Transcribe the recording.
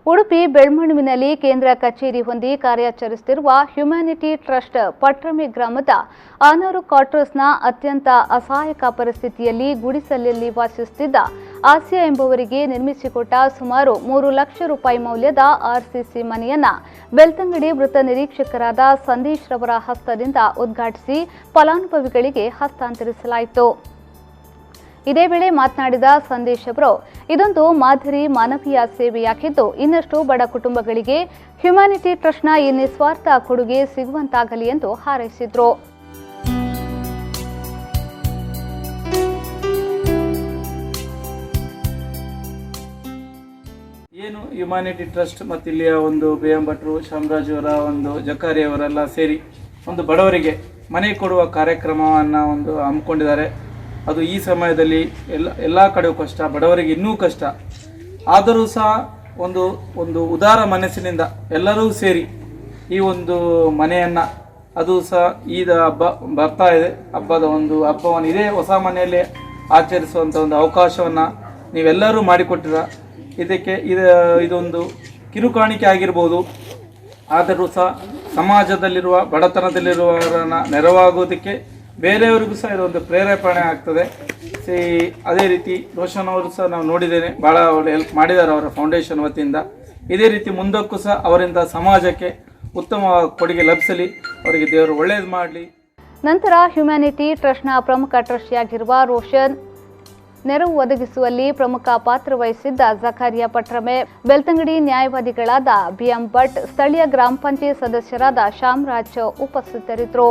ಉಡುಪಿ ಬೆಳ್ಮಣ್ಣುವಿನಲ್ಲಿ ಕೇಂದ್ರ ಕಚೇರಿ ಹೊಂದಿ ಕಾರ್ಯಾಚರಿಸುತ್ತಿರುವ ಹ್ಯುಮ್ಯಾನಿಟಿ ಟ್ರಸ್ಟ್ ಪಟ್ರಮೆ ಗ್ರಾಮದ 600 ಕ್ವಾರ್ಟರ್ಸ್ನ ಅತ್ಯಂತ ಅಸಹಾಯಕ ಪರಿಸ್ಥಿತಿಯಲ್ಲಿ ಗುಡಿಸಲಲ್ಲಿ ವಾಸಿಸುತ್ತಿದ್ದ ಆಸಿಯಾ ಎಂಬುವರಿಗೆ ನಿರ್ಮಿಸಿಕೊಟ್ಟ ಸುಮಾರು 3 ಲಕ್ಷ ರೂಪಾಯಿ ಮೌಲ್ಯದ ಆರ್ಸಿಸಿ ಮನೆಯನ್ನ ಬೆಳ್ತಂಗಡಿ ವೃತ್ತ ನಿರೀಕ್ಷಕರಾದ ಸಂದೇಶ್ ರವರ ಹಸ್ತದಿಂದ ಉದ್ಘಾಟಿಸಿ ಫಲಾನುಭವಿಗಳಿಗೆ ಹಸ್ತಾಂತರಿಸಲಾಯಿತು. ಇದೇ ವೇಳೆ ಮಾತನಾಡಿದ ಸಂದೇಶ್ ಅವರು, ಇದೊಂದು ಮಾದರಿ ಮಾನವೀಯ ಸೇವೆಯಾಗಿದ್ದು ಇನ್ನಷ್ಟು ಬಡ ಕುಟುಂಬಗಳಿಗೆ ಹ್ಯುಮ್ಯಾನಿಟಿ ಟ್ರಸ್ಟ್ನ ಈ ನಿಸ್ವಾರ್ಥ ಕೊಡುಗೆ ಸಿಗುವಂತಾಗಲಿ ಎಂದು ಹಾರೈಸಿದರು. ಏನು ಹ್ಯುಮ್ಯಾನಿಟಿ ಟ್ರಸ್ಟ್ ಮತ್ತು ಇಲ್ಲಿಯ ಒಂದು BM ಭಟ್ರು, ಶಾಮರಾಜ್ ಅವರ ಒಂದು ಜಕಾರಿ ಅವರೆಲ್ಲ ಸೇರಿ ಒಂದು ಬಡವರಿಗೆ ಮನೆ ಕೊಡುವ ಕಾರ್ಯಕ್ರಮವನ್ನು ಒಂದು ಹಮ್ಮಿಕೊಂಡಿದ್ದಾರೆ. ಅದು ಈ ಸಮಯದಲ್ಲಿ ಎಲ್ಲ ಕಡೆಯೂ ಕಷ್ಟ, ಬಡವರಿಗೆ ಇನ್ನೂ ಕಷ್ಟ. ಆದರೂ ಸಹ ಒಂದು ಉದಾರ ಮನಸ್ಸಿನಿಂದ ಎಲ್ಲರೂ ಸೇರಿ ಈ ಒಂದು ಮನೆಯನ್ನು, ಅದು ಸಹ ಈದ ಹಬ್ಬ ಬರ್ತಾ ಇದೆ, ಹಬ್ಬವನ್ನು ಇದೇ ಹೊಸ ಮನೆಯಲ್ಲೇ ಆಚರಿಸುವಂಥ ಒಂದು ಅವಕಾಶವನ್ನು ನೀವೆಲ್ಲರೂ ಮಾಡಿಕೊಟ್ಟಿರ. ಇದೊಂದು ಕಿರುಕಾಣಿಕೆ ಆಗಿರ್ಬೋದು, ಆದರೂ ಸಹ ಸಮಾಜದಲ್ಲಿರುವ ಬಡತನದಲ್ಲಿರುವವರನ್ನು ನೆರವಾಗೋದಕ್ಕೆ ಬೇರೆಯವರಿಗೂ ಸಹ ಇದೊಂದು ಪ್ರೇರೇಪಣೆ ಆಗ್ತದೆ. ಅದೇ ರೀತಿ ರೋಷನ್ ಅವರು ಸಹ ನಾವು ನೋಡಿದ್ದೇನೆ, ಭಾಳ ಒಳ್ಳೆ ಹೆಲ್ಪ್ ಮಾಡಿದ್ದಾರೆ ಅವರ ಫೌಂಡೇಶನ್ ವತಿಯಿಂದ. ಇದೇ ರೀತಿ ಮುಂದಕ್ಕೂ ಸಹ ಅವರಿಂದ ಸಮಾಜಕ್ಕೆ ಉತ್ತಮ ಕೊಡುಗೆ ಲಭಿಸಲಿ, ಅವರಿಗೆ ದೇವರು ಒಳ್ಳೆಯದು ಮಾಡಲಿ. ನಂತರ ಹ್ಯುಮ್ಯಾನಿಟಿ ಟ್ರಸ್ಟ್ನ ಪ್ರಮುಖ ಟ್ರಸ್ಟಿಯಾಗಿರುವ ರೋಷನ್ ನೆರವು ಒದಗಿಸುವಲ್ಲಿ ಪ್ರಮುಖ ಪಾತ್ರ ವಹಿಸಿದ್ದ ಜಕಾರಿಯಾ ಪಟ್ರಮೆ, ಬೆಳ್ತಂಗಡಿ ನ್ಯಾಯವಾದಿಗಳಾದ BM ಭಟ್, ಸ್ಥಳೀಯ ಗ್ರಾಮ ಪಂಚಾಯತ್ ಸದಸ್ಯರಾದ ಶಾಮರಾಜ್ ಉಪಸ್ಥಿತರಿದ್ದರು.